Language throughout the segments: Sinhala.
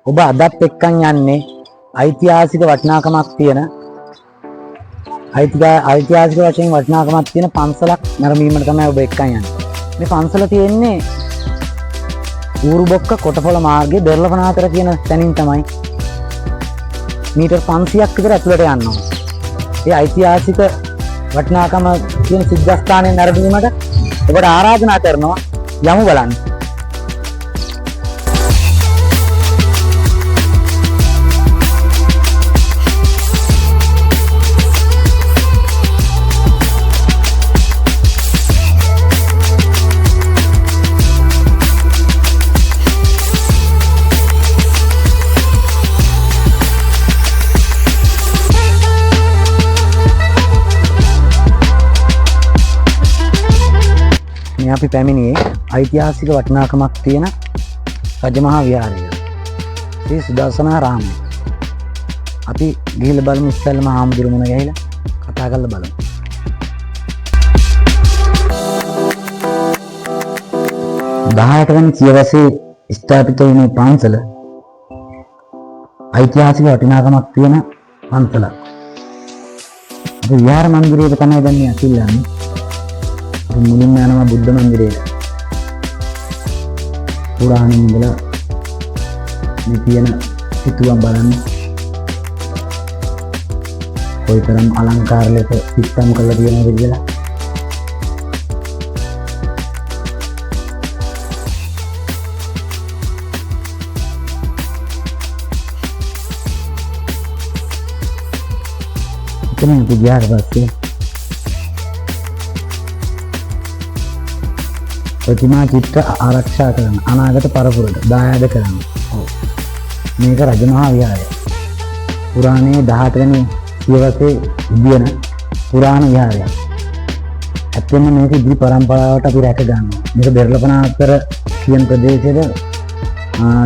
ඔබ අදත් එක්කන් යන්නේ ඓතිහාසික වටිනාකමක් තියෙන ඓතිහාසික වශයෙන් වටිනාකමක් තියෙන පන්සලක් නැරඹීමට තමයි ඔබ එක්කන් යන්නේ. මේ පන්සල තියෙන්නේ ඌරුබොක්ක කොටපොළ මාර්ගයේ දොරලපනාතර කියන තැනින් තමයි මීටර් 500ක් විතර ඇතුළට යන්න ඕනේ. ඒ ඓතිහාසික වටිනාකම තියෙන සිද්ධාස්ථානයේ නැරඹීමට ඔබට ආරාධනා කරනවා යමු බලන්න. අපි පැමිණියේ ඓතිහාසික වටිනාකමක් තියෙන රජමහා විහාරය. ශ්‍රී සුදර්ශනාරාමය. අපි ගිහිල්ලා බලමු ඉස්සෙල්ලාම හාමුදුරු මුණ ගැහිලා කතා කරලා බලමු. දහයටවන සියවසේ ස්ථාපිත වුණු පන්සල ඓතිහාසික වටිනාකමක් තියෙන පන්සලක්. අපි විහාර මන්දිරයේ තමයි දැන් ඇතුළේ මුලින්ම යනවා බුද්ධ මන්දිරයට. පුරාණින් ඉඳලා මේ තියෙන සිතුවම් බලන්න. කොයිතරම් අලංකාර ලෙස සිත්තම් කරලා තියෙනවද කියලා. එතන ගියාට පස්සේ ප්‍රතිමා චිත්‍ර ආරක්ෂා කරන අනාගත පරපුරට දායාද කරන. මේක රජමහා විහාරය. පුරාණයේ 18 වෙනි සියවසේ ඉදින පුරාණ විහාරයක්. ඇත්තෙන්ම මේක ඉදිරි පරම්පරාවට අපි රැක ගන්නවා. මේක බෙරළපනාතර කියන ප්‍රදේශයේ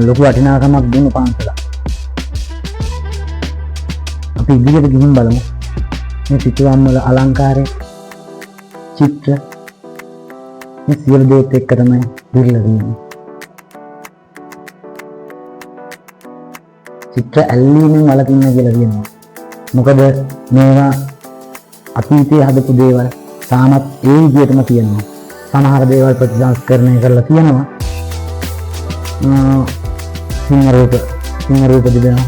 ලොකු වටිනාකමක් දුන්න පන්සලක්. අපි ඉදිරියට ගිහින් බලමු. මේ සිතුවම් වල අලංකාරය, චිත්‍ර මේ සියලු දේත් එක්ක තමයි දිරලා තියෙන්නේ. චිත්‍ර ඇල්ලීමෙන් වළකින්න කියලා කියනවා. මොකද මේවා අතීතයේ හදපු දේවල් තාමත් ඒ විදිහටම තියෙනවා. සමහර දේවල් ප්‍රතිසංස්කරණය කරලා තියෙනවා. සිංහ රූප දෙනවා.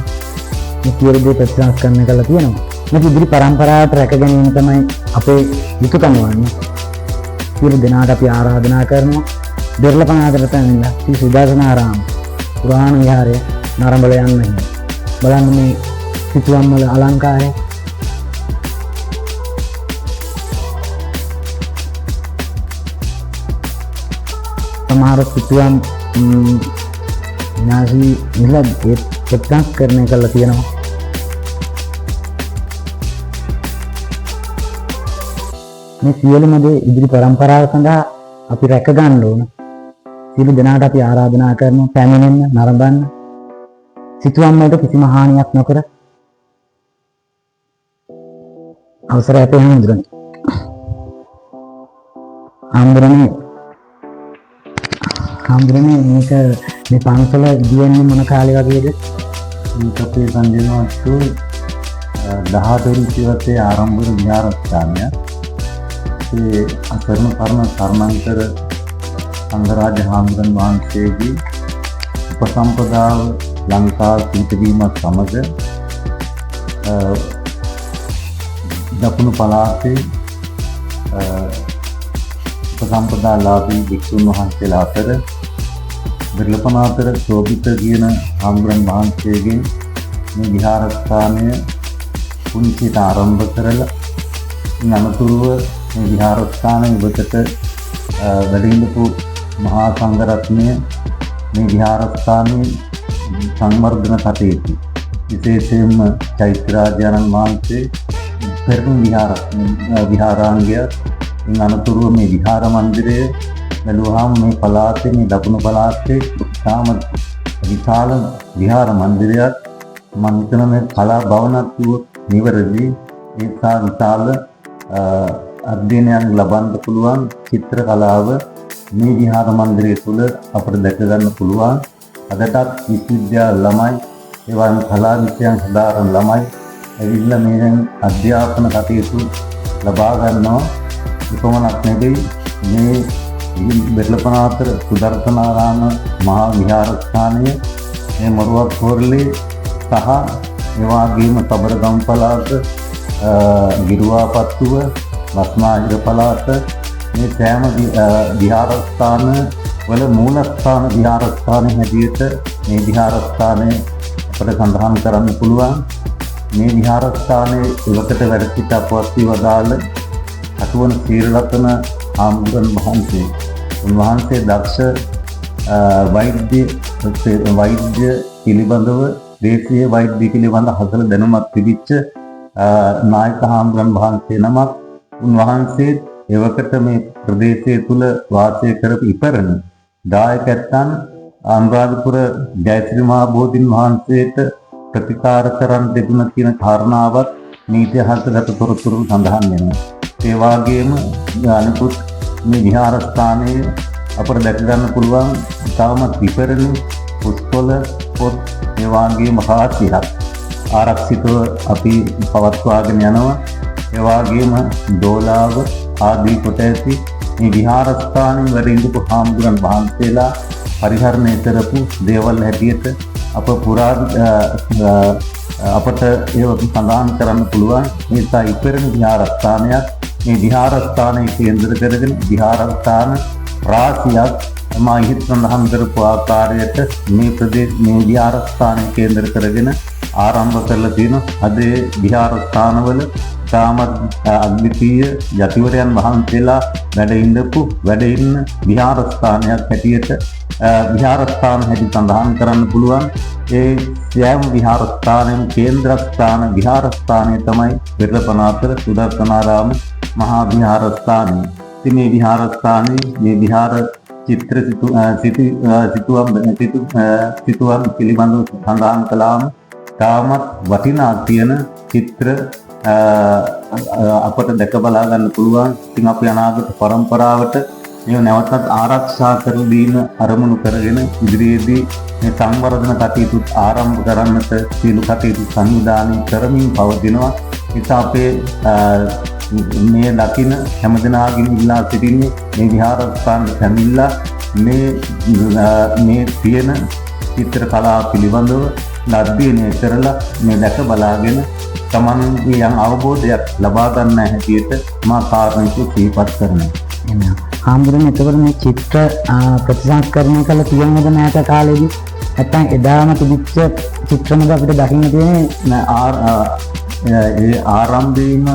මේ සියලු දේ ප්‍රතිසංස්කරණය කරලා තියෙනවා. මේක ඉදිරි පරම්පරාවට රැක ගැනීම තමයි අපේ යුතුයකම වන්නේ. සියලු දෙනාට අපි ආරාධනා කරනවා දොරලපනාතර පැමිණලා ශ්‍රී සුදර්ශනාරාම පුරාණ විහාරය නරඹලා යන්න. බලන්න මේ සිතුවම් වල අලංකාරය. සමහර සිතුවම් විනාශී නිලද ප්‍රතිසංස්කරණය කරලා තියෙනවා. මේ සියලුම දේ ඉදිරි පරම්පරාව සඳහා අපි රැක ගන්න ඕන. සියලු දෙනාට අපි ආරාධනා කරනවා පැමිණෙන්න, නරඹන්න. සිතුවම් වලට කිසිම හානියක් නොකර අවසරය අපේ හාමුදුරනේ. හාමුදුරනේ මේක මේ පන්සල ඉදිවෙන්නේ මොන කාලේ වගේද? මේක අපේ සංජීවනතු 18 වෙනි සියවසේ ආරම්භ වූ විහාරස්ථානය. ඒ අසරණ කර්ණාන්තර සංඝරාජ හාමුදුරන් වහන්සේගේ උපසම්පදාව ලංකාව පිහිටවීමත් සමග දකුණු පළාතේ උපසම්පදාලාභී භික්ෂුන් වහන්සේලා අතර බෙරළපනාතර සෝභිත කියන හාමුදුරන් වහන්සේගෙන් මේ විහාරස්ථානය පුංචිට ආරම්භ කරලා අනතුරුව මේ විහාරස්ථානයේ ඉවතට වැඩිහිටපු මහා සංඝරත්නය මේ විහාරස්ථානයේ සංවර්ධන කටයුතු විශේෂයෙන්ම චෛත්‍යරාජානන් වහන්සේ පෙරණ විහාරාංගය අනතුරුව මේ විහාර මන්දිරය බැලුවාම මේ පළාතේ මේ දකුණු පළාතේ තාම විශාල විහාර මන්දිරයක් මම හිතන මේ කලා භවනත් නිවැරදි ඒ විශාල අධ්‍යයනයක් ලබන්න පුළුවන් චිත්‍ර කලාව මේ විහාර මන්දිරය තුළ අපිට දැක ගන්න පුළුවන්. අදටත් විශ්වවිද්‍යාල ළමයි එවන් කලා විෂයන් හදාරන ළමයි ඇවිල්ලා මේෙන් අධ්‍යාපන කටයුතු ලබා ගන්නවා. එපමණක් නෙවෙයි මේ බෙරළපනාතර සුදර්ශනාරාම මහා විහාරස්ථානය මේ මොරුවක් හොරලේ සහ එවාගේම සබරගම් පළාත ගිරුවාපත්තුව වස්නාහිර පළාත මේ සෑම විහාරස්ථාන වල මූලස්ථාන විහාරස්ථානයේ හැටියට මේ විහාරස්ථානය අපට සඳහන් කරන්න පුළුවන්. මේ විහාරස්ථානයේ ඉවකට වැඩ සිට අපවත් වී වදාළ අටුවන සීලරතන ආම්බුරන් වහන්සේ උන්වහන්සේ දක්ෂ වෛද්‍ය පිළිබඳව දේශීය වෛද්‍ය පිළිබඳ හසල දැනුමක් තිබිච්ච නායක හාමුදුරන් වහන්සේ නමක්. උන්වහන්සේ එවකට මේ ප්‍රදේශය තුල වාසය කරපු ඉපරණ දායකයන් අනුරාධපුර ජයශ්‍රී මහා බෝධීන් වහන්සේට ප්‍රතිකාර කරන් දෙදුන කියන කාරණාවත් නීතිහාසගත තොරතුරු සඳහන් වෙනවා. ඒ වගේම අනිකුත් මේ විහාරස්ථානයේ අපට දැක ගන්න පුළුවන් තාමත් විපරණ පුස්කොළ පොත් ඒ වගේම හාස්‍යයක් ආරක්ෂිතව අපි පවත්වාගෙන යනවා. ඒ වගේම දෝලාව ආදී කොට ඇති මේ විහාරස්ථානයේ වැඩ ඉඳපු හාමුදුරන් වහන්සේලා පරිහරණය කරපු දේවල් හැටියට අප අපට ඒව සඳහන් කරන්න පුළුවන්. මේ ඉපරණ විහාරස්ථානයක්. මේ විහාරස්ථානයේ කේන්ද්‍ර කරගෙන විහාරස්ථාන රාශියක් මා ඉහත සඳහන් කරපු ආකාරයට මේ විහාරස්ථානයේ කේන්ද්‍ර කරගෙන ආරම්භ කරලා තියෙන අද විහාරස්ථානවල තාමත් අද්විතීය යතිවරයන් වහන්සේලා වැඩ ඉන්න විහාරස්ථානයක් හැටියට විහාරස්ථාන හැටි සඳහන් කරන්න පුළුවන්. ඒ සෑම විහාරස්ථානයේම කේන්ද්‍රස්ථාන විහාරස්ථානය තමයි බෙරළපනාතර සුදර්ශනාරාම මහා විහාරස්ථානය. ඉතින් මේ විහාරස්ථානයේ මේ විහාර චිත්‍ර සිතුවම් පිළිබඳව සඳහන් කළාම තාමත් වටිනා තියෙන චිත්‍ර අපට දැක බලා ගන්න පුළුවන්. ඉතින් අපි අනාගත පරම්පරාවට මේ නැවතත් ආරක්ෂා කර දීම අරමුණු කරගෙන ඉදිරියේදී මේ සංවර්ධන කටයුතු ආරම්භ කරන්නට සියලු කටයුතු සංවිධානය කරමින් පවතිනවා. ඒත් අපේ මේ දකින හැමදෙනාගේම ඉල්ලා සිටින්නේ මේ විහාරස්ථාන සැමිල්ලා මේ තියෙන චිත්‍ර කලාව පිළිබඳව අධ්‍යයනය කරලා මේ දැක බලාගෙන තමන්ගේ යම් අවබෝධයක් ලබා ගන්න හැටියට මා කාරණික සිහිපත් කරනවා. හාමුදුරනේ එතකොට මේ චිත්‍ර ප්‍රතිසංස්කරණය කළ තියෙනවද නැත කාලෙදී? නැත්නම් එදාම තිබිච්ච චිත්‍රමද අපිට දකින්න තියෙන්නේ? ඒ ආරම්භයේම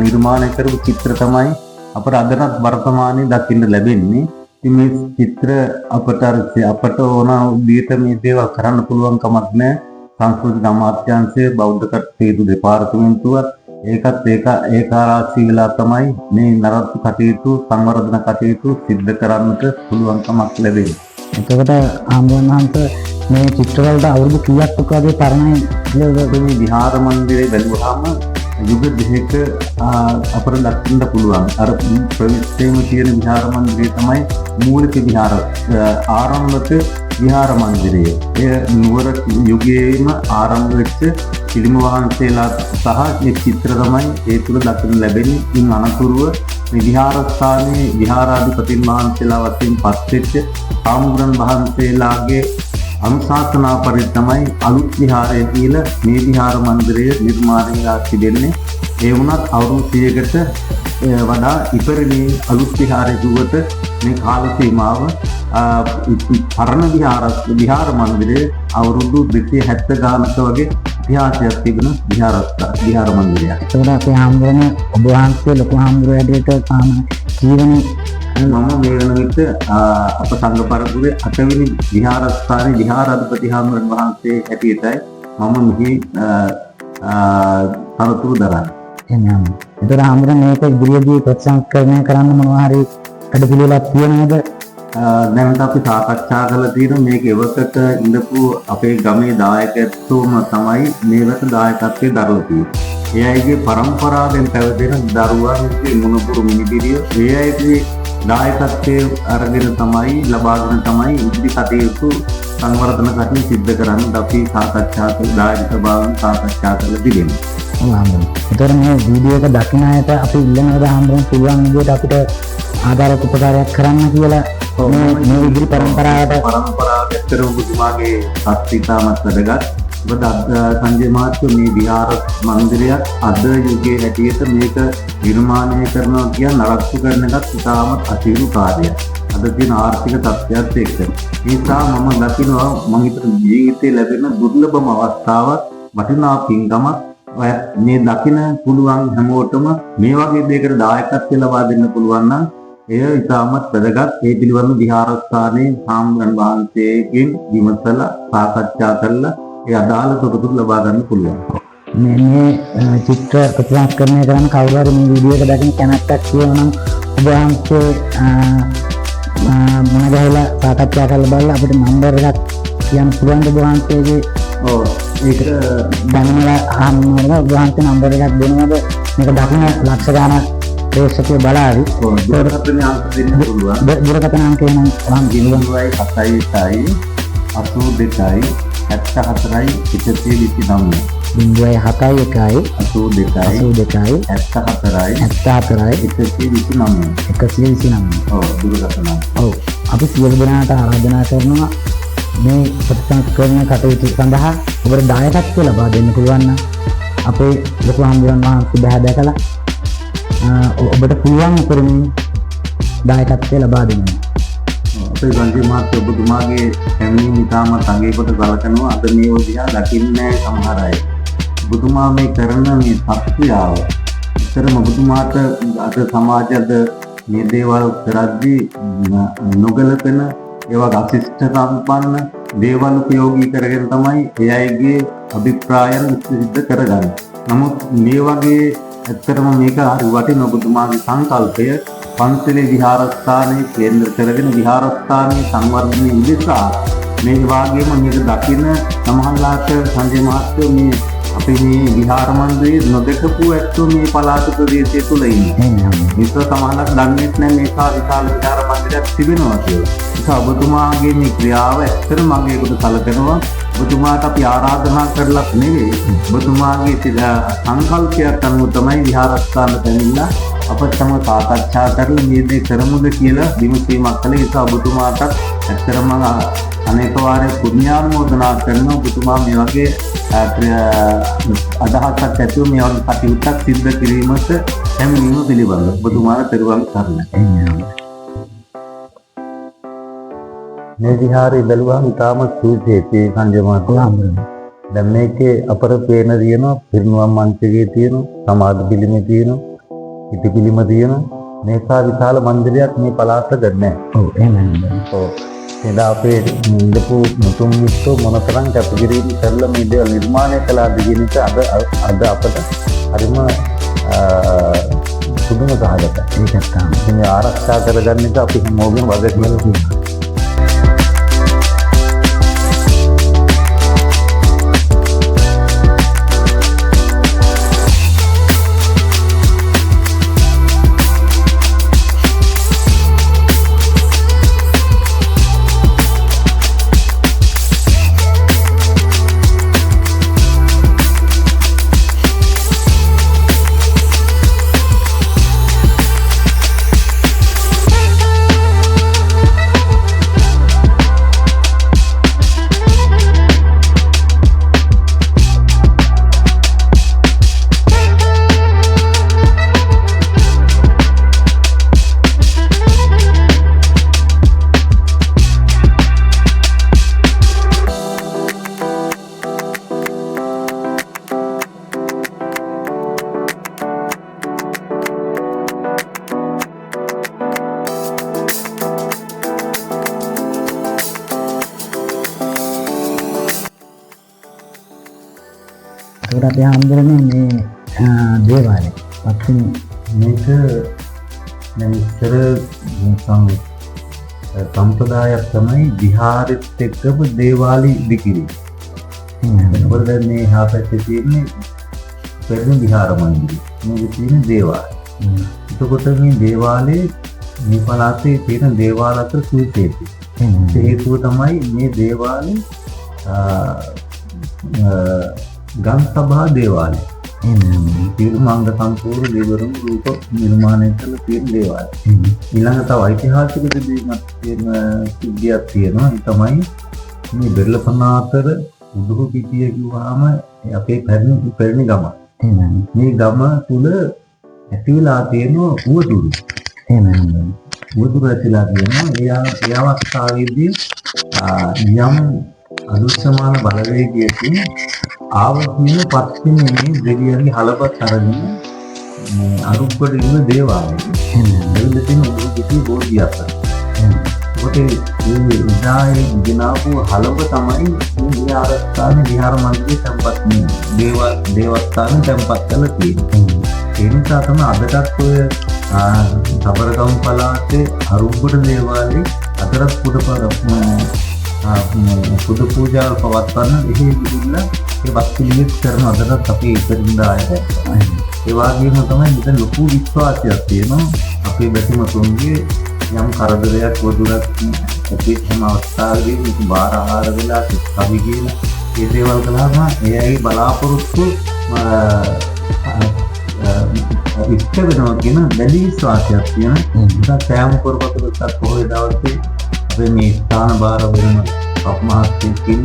නිර්මාණය කරපු චිත්‍ර තමයි අපට අදටත් වර්තමානයේ දකින්න ලැබෙන්නේ. ඉතින් මේ චිත්‍ර අපට ඕන විදිහට මේ දේවල් කරන්න පුළුවන් කමක් නැහැ. සංස්කෘතික අමාත්‍යාංශය බෞද්ධ කටයුතු දෙපාර්තමේන්තුවත් ඒක ආරාශී වෙලා තමයි මේ නරත්තු කටයුතු සංවර්ධන කටයුතු සිද්ධ කරන්නට පුළුවන්කමක් ලැබෙන්නේ. එතකොට ආම්බුරන් වහන්සේ මේ චිත්‍රවලට අවුරුදු කීයක් වගේ පරණයි මේ විහාර මන්දිරය බැලුවාම යුග දෙකක අපට දකින්න පුළුවන්. අර ප්‍රවිෂ්ඨයේම තියෙන විහාර මන්දිරය තමයි මූලික විහාර ආරම්භක විහාර මන්දිරය. එය නුවර යුගයේම ආරම්භ වෙච්ච පිළිම වහන්සේලා සහ මේ චිත්‍ර තමයි ඒ තුල දකින්න ලැබෙන්නේ. ඉන් අනතුරුව මේ විහාරස්ථානයේ විහාරාධිපතින් වහන්සේලා වශයෙන් පත්වෙච්ච ආමුද්‍රන් වහන්සේලාගේ අනුශාසනා පරිදි තමයි අලුත් විහාරය කියලා මේ විහාර මන්දිරය නිර්මාණය වෙලා තිබෙන්නේ. ඒ වුණත් අවුරුදු 100කට වඩා ඉපරණේ අලුත් විහාරය දුවට මේ කාල සීමාව පරණ විහාර මන්දිරයේ අවුරුදු 270 ගානක වගේ ඉතිහාසයක් තිබෙන විහාර මන්දිරයක්. ඒකට අපේ හාමුදුරනේ ඔබ වහන්සේ ලොකු හාමුදුරුවෝ හැටියට ජීවනයේ මම මේ වෙන විට අප සංඝ පරපුරේ 8 වෙනි විහාරස්ථානයේ විහාරාධිපති හාමුදුරන් වහන්සේ හැටියටයි මම මෙහි තනතුරු දරන්නේ. එහෙනම් ඒතර හාමුදුරනේ මේක ඉදිරියේදී ප්‍රතිසංස්කරණය කරන්න මොනවා හරි කඩපිළිවෙලක් තියෙනවද? දැන් අපි සාකච්ඡා කරලා තියෙන මේක එවකට ඉඳපු අපේ ගමේ දායකත්වම තමයි මේකට දායකත්වයේ දරලා තියෙන්නේ. ඒ අයගේ පරම්පරාවෙන් පැවතෙන දරුවන්ගේ මුණුපුරු මිනිබිරිය ඒ අයගේ දායකත්වයේ අරගෙන තමයි ලබාගෙන තමයි ඉදිරි කටයුතු සංවර්ධන කටයුතු සිද්ධ කරන්න අපි සාකච්ඡා කළ දායක සභාවෙන් සාකච්ඡා කරලා තිබෙනවා. ඔව් හාමුදුරනේ. ඒතර මේ වීඩියෝ එක දකින්න අයට අපි ඉල්ලනවා හාමුදුරනේ පුළුවන් විදිහට අපිට ආධාරක උපකාරයක් කරන්න කියලා මේ ඉදිරි පරම්පරාවට ඇත්තටම ඔබතුමාගේ සත්‍යිතාමත් වැදගත්. මොකද සංජය මහත්මයා මේ විහාර මන්දිරයක් අද යුගයේ හැටියට මේක නිර්මාණය කරනවා කියන නරත්තු කරන එකත් ඉතාමත් අසීරු කාර්යයක්. අද තියෙන ආර්ථික තත්ත්වයත් එක්ක. ඒ නිසා මම දකිනවා මම හිතන ජීවිතේ ලැබෙන දුර්ලභම අවස්ථාවක් වටිනා පින්කමක් මේ දකින්න පුළුවන් හැමෝටම මේ වගේ දෙයකට දායකත්වය ලබා දෙන්න පුළුවන් නම් එය ඉතාමත් වැදගත්. ඒ පිළිබඳව විහාරස්ථානයේ සාම්රන් වහන්සේගෙන් විමසලා සාකච්ඡා කරලා ඒ අදාළ තොරතුරු ලබා ගන්න පුළුවන්. මේ චිත්‍ර ප්‍රතිසංස්කරණය කරන කවුරු හරි මේ වීඩියෝ එක දකින්න කැමැත්තක් තියෙනවා නම් ඔබ වහන්සේ මොන ගහලා සාකච්ඡා කරලා බලලා අපිට නම්බර් එකක් කියන්න පුළුවන් ඔබ වහන්සේගේ. ඔව් ඒක දැනලා අහන්න ඔබ වහන්සේ නම්බර් එකක් දෙනවද මේක දකින්න ලක්ෂ ගාන ප්‍රේක්ෂකයෝ බලાવી. දුරකථන අංක දෙන්න පුළුවන්. දුරකථන අංකය නම් 0.7යි 82යි 74යි 129 0.71යි 82යි 74යි 129. ඔව් දුරකථන. ඔව් අපි සියලු දෙනාට ආරාධනා කරනවා මේ ප්‍රතිසංස්කරණ කටයුතු සඳහා ඔබට දායකත්වය ලබා දෙන්න පුළුවන් නම් අපේ ලොකු හාමුදුරන් වහන්සේ බහැ දැකලා ඔබට පුළුවන් උපරිමයෙන් දායකත්වය ලබා දෙන්න. අපේ සංජය මහත්මයා ඔබතුමාගේ පැමිණීම ඉතාමත් අගය කොට සලකනවා. අද මේ දිහා දකින්නේ සමහර අය. ඔබතුමා මේ කරන මේ සත්‍යාව ඉතරම ඔබතුමාට අද සමාජයද මේ දේවල් කරද්දී නොගලපෙන ඒවා අශිෂ්ට සම්පන්න දේවල් උපයෝගී කරගෙන තමයි ඒ අයගේ අභිප්‍රායන් සිද්ධ කරගන්නේ. නමුත් මේ වගේ ඇත්තටම මේක හරි වටින ඔබතුමාගේ සංකල්පය පන්සලේ විහාරස්ථානයේ කේන්ද්‍ර කරගෙන විහාරස්ථානයේ සංවර්ධනයේ ඉඳලා මේ වාගේම මේක දකින්න සමහරලාට සංජය මහත්මයා මේ අපි මේ විහාර මන්දිරයේ නොදකපු ඇත්තෝ මේ පළාත ප්‍රදේශය තුල ඉන්නේ. මේක සමහරලාට දන්නේ නැහැ මේක විශාල විහාර මන්දිරයක් තිබෙනවා කියලා. ඒක ඔබතුමාගේ මේ ක්‍රියාව ඇත්තටම මගේ කොට සැලකෙනවා. ඔබතුමාට අපි ආරාධනා කරලත් නෙවෙයි ඔබතුමාගේ සංකල්පයක් අනුව තමයි විහාරස්ථානට ඇවිල්ලා අපත් සමග සාකච්ඡා කරලා මේ දේ කරමුද කියලා විමසීමක් කළේ. ඒක ඔබතුමාටත් ඇත්තටම අනේක වාරේ පුණ්‍යානුමෝදනා කරන ඔබතුමා මේ වගේ අදහසක් ඇතුව මේ වගේ කටයුත්තක් සිද්ධ කිරීමට හැමෝම පිළිබඳව ඔබතුමාට පෙරවන් කරන්න. මේ විහාරය බැලුවාම ඉතාම සුවිශේෂී සංජය මහත්මයා. දැන් මේකේ අපර පේන තියෙන පිරිනුවම් මංචකයේ තියෙන සමාධි පිළිමේ තියෙන ඉති පිළිම තියෙන මේකා විශාල මන්දිරයක් මේ පළාත ගන්නෑ. ඔව් එහෙමයි. ඔව් එදා අපේ ඉඳපු මුතුන් මිත්තෝ මොනතරම් කැපකිරීම කරලා මේ දේවල් නිර්මාණය කළාද කියන එක අද අපට හරිම පුදුම සහගතයි. ඒකත් තමයි මේ ආරක්ෂා කරගන්න එක අපි හැමෝගෙම වගකීමක් තියෙනවා. ඒකට අපි හම්බුනේ මේ දේවාලය. අපි මේක දැන් ඉස්සර සම්ප්‍රදායක් තමයි විහාරෙත් එක්කම දේවාලි ඉදිකිරි. එතකොට දැන් මේ හාපැත්තේ තියෙන්නේ පෙරණ විහාර මන්දිරය. මේකේ තියෙන දේවාලය. එතකොට මේ දේවාලේ මේ පළාතේ තියෙන දේවාල අතර සුවිශේෂයි. ඒ හේතුව තමයි මේ දේවාලේ ගම් සභා දේවාලය. සියලු මංග සම්පූර්ණ දේවරුන් රූප නිර්මාණය කළ තියෙන දේවාලය. ඊළඟ තව ඓතිහාසික දෙයක් සිද්ධියක් තියෙනවා. ඒ තමයි මේ බෙරළපනාතර උඩුරු පිටිය කිව්වහම අපේ පැරණි ගම. මේ ගම තුල ඇති වෙලා තියෙන උවදුරු. උවදුරු ඇතිලා තියෙනවා. ඒ අවස්ථාවේදී යම් අනුසමාන බලවේගයකින් ආවතින පස්සේ මේ දෙවියන්ගේ හලපත් අරගෙන අරුක්කඩ ඉන්න දේවාලය. දෙවියන් තියෙන උඩුරු පිටිය බෝධියක්. ඒ ඉදායේ ගෙනාවු හලව තමයි මේ විහාරස්ථානේ විහාර මන්දිරේ තැන්පත් දේවස්ථානේ තැන්පත් කරලා තියෙන්නේ. ඒ නිසා තමයි අදටත් ඔය සබරගම් පළාතේ අරුක්කඩ දේවාලේ අතරත් පුද පූජා පවත්වන්න එහි ගිහිල්ලා ඒ වස්තුලිත් කරන අදටත් අපේ ඉතිරින්ද ආයතනය. ඒ වගේම තමයි මෙතන ලොකු විශ්වාසයක් තියෙනවා අපේ බැතිමතුන්ගේ යම් කරදරයක් වදුරක් අපේ හැම අවස්ථාවකදී බාර ආහාර වෙලා කවි කියන ඒ දේවල් කළාම එයාගේ බලාපොරොත්තු ඉෂ්ට වෙනවා කියන දැඩි විශ්වාසයක් තියෙන නිසා සෑම කරපතකට පොහොය දවසේ අපේ මේ ස්ථාන බාර වෙන අපමහත්කම්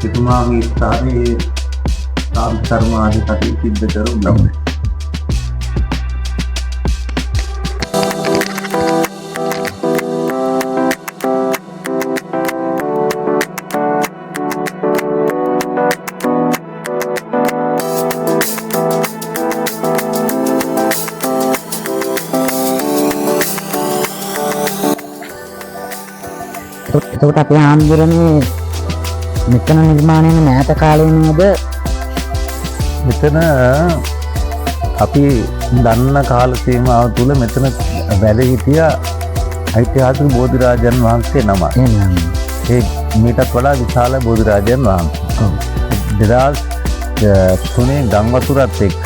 එතුමාගේ ස්ථානයේ සාධර්ම ආදී කටයුතු සිද්ධ කරු ලබනවා. එතකොට අපේ ආන්දරනේ මෙතන නිර්මාණය වෙන ඈත කාලේ නේද? මෙතන අපි දන්න කාල සීමාව තුළ මෙතන වැඩ සිටිය ඓතිහාසික බෝධිරාජන් වහන්සේ නම. ඒ මීටත් වඩා විශාල බෝධිරාජන් වහන්සේ. 2003 ගම් වතුරත් එක්ක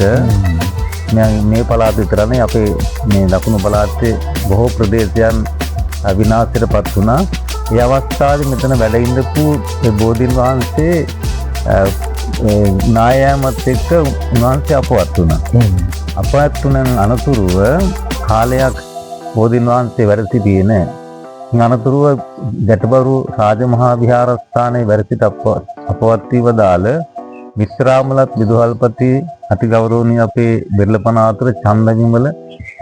මේ පළාත විතරනේ අපේ මේ දකුණු පළාතේ බොහෝ ප්‍රදේශයන් විනාශයටපත් වුණා. ඒ අවස්ථාවේ මෙතන වැඩ ඉඳපු බෝධීන් වහන්සේ නායෑමත් එක්ක උන්වහන්සේ අපවත් වුණා. අපවත් වුණන් අනතුරුව කාලයක් බෝධීන් වහන්සේ වැඩ සිටියේ නැහැ. අනතුරුව ගැටබරු රාජමහා විහාරස්ථානයේ වැඩ සිට අපවත් වී වදාළ මිත්‍රාමලත් විදුහල්පති අතිගෞරවනීය අපේ බෙරළපනාතර චන්දවිමල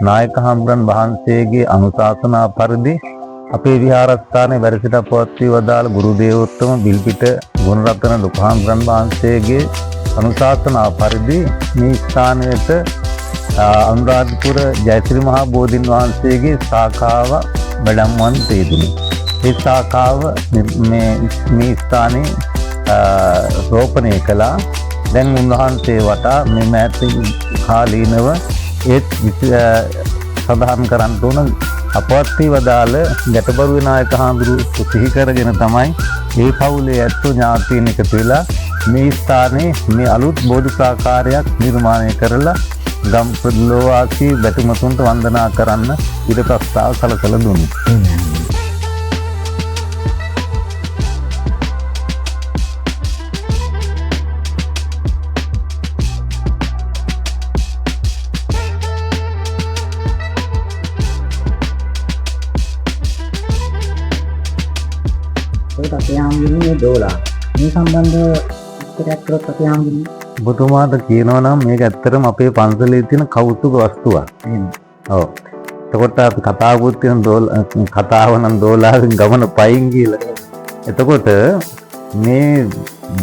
නායක හම්බුරන් වහන්සේගේ අනුශාසනා පරිදි අපේ විහාරස්ථානයේ වැඩ සිට අපවත් වී වදාළ ගුරු දේවෝත්තම බිල්පිට ගුණරත්න ලොකු හම්බුරන් වහන්සේගේ අනුශාසනා පරිදි මේ ස්ථානයට අනුරාධපුර ජයශ්‍රී මහා බෝධීන් වහන්සේගේ ශාඛාව වැඩම්වන් තේදුණි. ඒ ශාඛාව මේ ස්ථානයේ රෝපණය කළා. දැන් උන්වහන්සේ වටා මේ මෑත කාලීනව ඒත් සඳහන් කරන්න ඕන අපවත් වී වදාළ ගැටබරු නායක හාමුදුරුවෝ සිහි කරගෙන තමයි මේ පවුලේ ඇත්තෝ ඥාතීන් එකතු වෙලා මේ ස්ථානයේ මේ අලුත් බෝධි ප්‍රාකාරයක් නිර්මාණය කරලා ගම් ප්‍රදේශවාසී බැතිමතුන්ට වන්දනා කරන්න ඉඩ ප්‍රස්තාව සැලසලා දුන්නා. දෝලා මේ සම්බන්ධව විස්තරයක් කරොත් අපේ ආම්දුනේ ඔබතුමාට කියනවා නම් මේක ඇත්තටම අපේ පන්සලේ තියෙන කෞතුක වස්තුවක්. ඔව්. එතකොට අපි කතාවකුත් තියෙන කතාව නම් දෝලාවෙන් ගමන පයින් කියලා. එතකොට මේ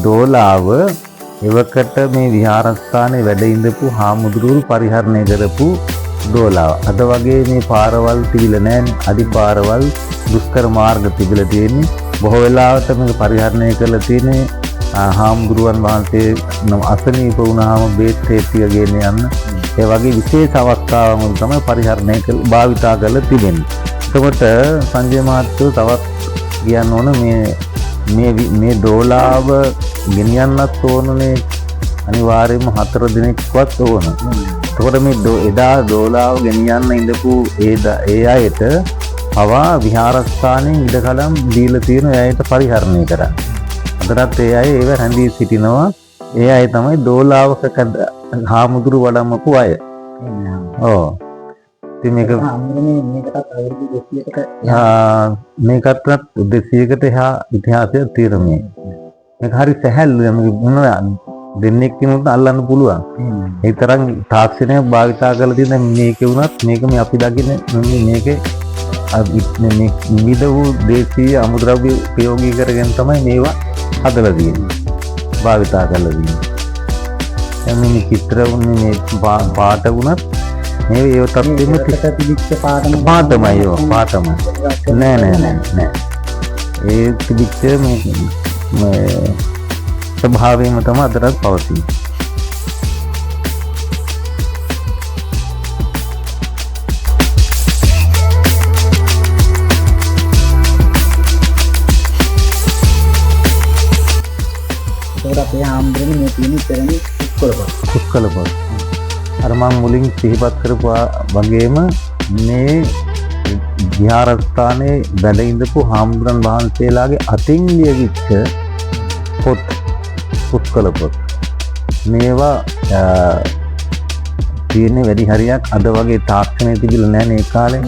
දෝලාව එවකට මේ විහාරස්ථානයේ වැඩ ඉඳපු හාමුදුරුවෝ පරිහරණය කරපු දෝලාව. අද වගේ මේ පාරවල් තිබිලා නැහැ. අඩි පාරවල් දුෂ්කර මාර්ග තිබිලා තියෙන්නේ. බොහෝ වෙලාවට මේක පරිහරණය කරලා තියෙන්නේ හාමුදුරුවන් වහන්සේ අසනීප වුණාම බේත් ටික ගෙන යන්න. ඒ වගේ විශේෂ අවස්ථාවන් වල තමයි පරිහරණය භාවිතා කරලා තිබෙන්නේ. එතකොට සංජය මහත්තයෝ තවත් කියන්න ඕන මේ දෝලාව ගෙනියන්නත් ඕනනේ අනිවාර්යයෙන්ම 4 දිනක්වත් ඕන. එතකොට මේ එදා දෝලාව ගෙනියන්න ඉඳපු ඒ අයට පවා විහාරස්ථානයේ ඉඩකඩම් දීලා තියෙන අයට පරිහරණය කරන්නේ. අදටත් ඒ අය ඒව රැඳී සිටිනවා. ඒ අය තමයි දෝලාවක හාමුදුරු වඩම්මපු අය. ඔව්. ඉතින් මේකටත් අවුරුදු 200කට මේකටත් 200කට එහා ඉතිහාසයක් තියෙනවා. මේක හරි සැහැල්ලුයි. මේක දෙන්නෙක් කෙනෙකුට අල්ලන්න පුළුවන්. ඒ තරම් තාක්ෂණය භාවිතා කරලා තියෙන මේකේ වුණත් මේක මේ අපි දකින මේකේ මේ විවිධ වූ දේශීය අමුද්‍රව්‍ය ප්‍රයෝගී කරගෙන තමයි මේවා හදලා තියෙන්නේ. භාවිතා කරලා තියෙන්නේ. දැන් මේ චිත්‍ර වුණේ මේ පාට වුණත් මේ ඒ තත්ත්වෙම තිබිච්ච පාටමයි ඒවා පාටමයි. නෑ. ඒ තිබිච්ච මේ ස්වභාවයෙන්ම තමයි අදටත් පවතින්නේ. ඒකට අපේ ආම්බරනේ මේ තියෙන ඉතරනේ පුස්කොළපොත්. අර මම මුලින් සිහිපත් කරපුවා වගේම මේ විහාරස්ථානයේ වැඩ ඉඳපු හාමුදුරන් වහන්සේලාගේ අතින් ලියවිච්ච පොත් පුස්කොළපොත්. මේවා තියෙන වැඩි හරියක් අද වගේ තාක්ෂණය තිබිලා නැහැ මේ කාලේ.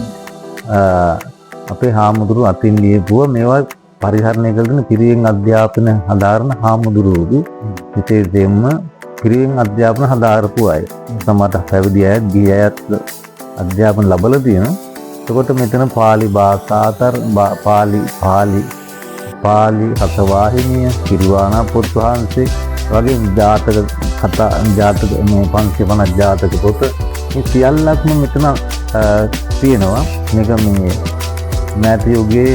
අපේ හාමුදුරු අතින් ලියපුවා මේවා පරිහරණය කරන පිරිවෙන් අධ්‍යාපන හදාරන හාමුදුරුවෝ විශේෂයෙන්ම පිරිවෙන් අධ්‍යාපන හදාරපු අය. සමහර පැවිදි අය, ගිහි අයත් අධ්‍යාපන ලැබලා තියෙනවා. එතකොට මෙතන පාලි භාෂාතර පාලි හතවාහිනිය, කිරිවානා පොත් වහන්සේ වගේ ජාතක මේ 550 ජාතක පොත මේ සියල්ලක්ම මෙතන තියෙනවා. මේක මේ මෑත යුගයේ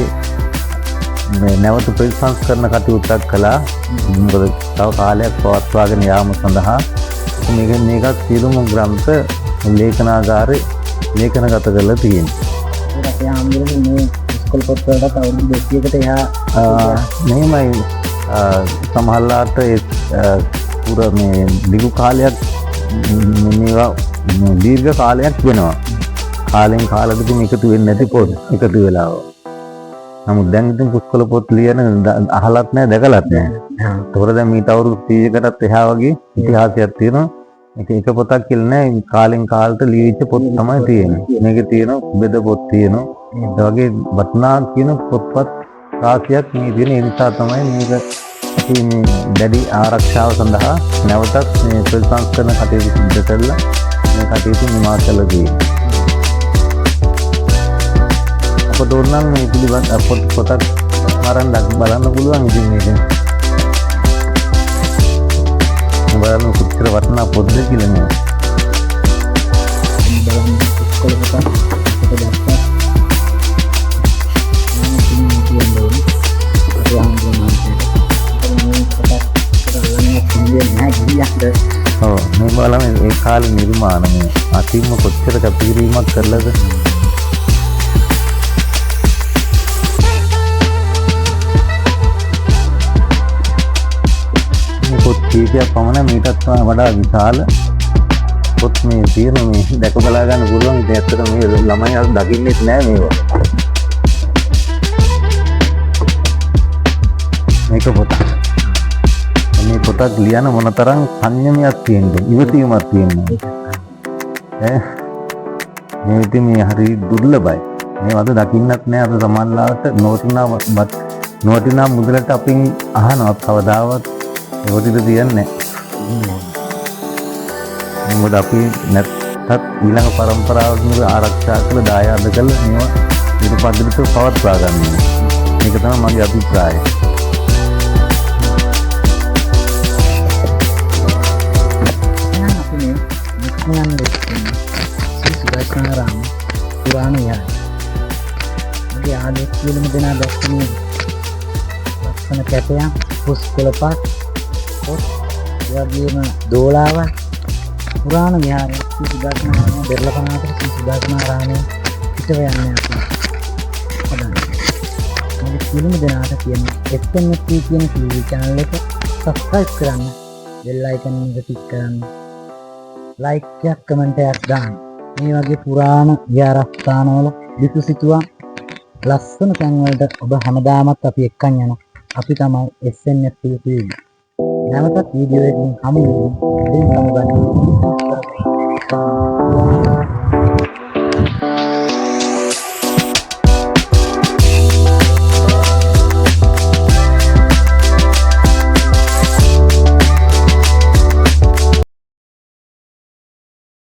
මේ නැවත ප්‍රතිසංස්කරණ කටයුත්තක් කළා. මොකද තව කාලයක් පවත්වාගෙන යාම සඳහා මේකත් සියලුම ග්‍රන්ථ ලේඛනාගාරේ ලේඛනගත කරලා තියෙනවා. අපේ ආම්බරනේ මේ පුස්කොළපොත් වලට අවුරුදු 200කට එහා මෙහෙමයි සමහරලාට පුර මේ දිගු කාලයක් මේවා දීර්ඝ කාලයක් වෙනවා. කාලෙන් කාලෙකට එකතු වෙන්නේ නැති පොත් එකතු වෙලා. නමුත් දැන් ඉතින් පුස්කොළපොත් ලියන අහලත් නැහැ දැකලත් නැහැ. ඒතකොට දැන් මීට අවුරුදු 100කටත් එහා වගේ ඉතිහාසයක් තියෙනවා. එක පොතක් කියලා නැහැ. කාලෙන් කාලට ලියවිච්ච පොත් තමයි තියෙන්නේ. මේකේ තියෙනවා බෙද පොත් තියෙනවා. ඒ වගේ වටිනා කියන පොත්පත් රාශියක් මේ තියෙන නිසා තමයි මේක අපි මේ දැඩි ආරක්ෂාව සඳහා නැවතත් මේ ප්‍රතිසංස්කරණ කටයුතු සිදු කරලා මේ කටයුතු නිමා කළා තියෙන්නේ. අපට ඕන නම් මේ පිළිබඳ පොතක් අරන් බලන්න පුළුවන්. ඉතින් මේක බලන්න කොච්චර වටිනා පොත්ද කියලා නේ. බලන්න පුස්කොළපොත් ඒක දැක්කා. ඔව් මේ බලන්න ඒ කාලේ නිර්මාණ මේ අතිම කොච්චර කැපකිරීමක් කරලාද. මේ පොත් කීපයක් පමණ මීටත් වඩා විශාල පොත් මේ තියෙන මේ දැක බලා ගන්න පුළුවන්. ඉතින් ඇත්තට මේ ළමයි අර දකින්නෙත් නෑ මේවා. මේක පොතක්. මේ පොතක් ලියන මොනතරම් සංයමයක් තියෙනවද, ඉවසීමක් තියෙනවද මේ ඉතින් මේ හරි දුර්ලභයි. මේ වද දකින්නත් නෑ. අද සමහරවිට නොවටිනා මුදලට අපින් අහනවා කවදාවත් ඒවටිද තියන්නේ නෑ. මොකද අපි නැත්තත් ඊළඟ පරම්පරාවට ආරක්ෂා කළ දායාද කළ මේවා ඊට පද්ධතියට පවත්වා ගන්න. මේක තමයි මගේ අභිප්‍රායය. සුදර්ශනාරාම පුරාණ විහාරය. මගේ ආදේශ කියලම දෙනා දැක්කනේ ලස්සන කැටයන්, පුස්කොළපත්, පොත්, වගේම දෝලාව පුරාණ විහාරය. සුදර්ශනාරාම දෙරළපනාතට සුදර්ශනාරාමයේ පිටව යන්නේ අපි. මගේ කියලම දෙනාට කියනවා SMS කියන TV channel එක subscribe කරන්න, bell icon එක click කරන්න, like එකක් comment එකක් දාන්න. මේ වගේ පුරාණ විහාරස්ථානවල විසුසිතුවා ලස්සන තැන් වලට ඔබ හැමදාමත් අපි එක්කන් යන අපි තමයි SNF TV. නැවතත් වීඩියෝ එකකින් හමු වෙමු. ඉතින් සමගන්න.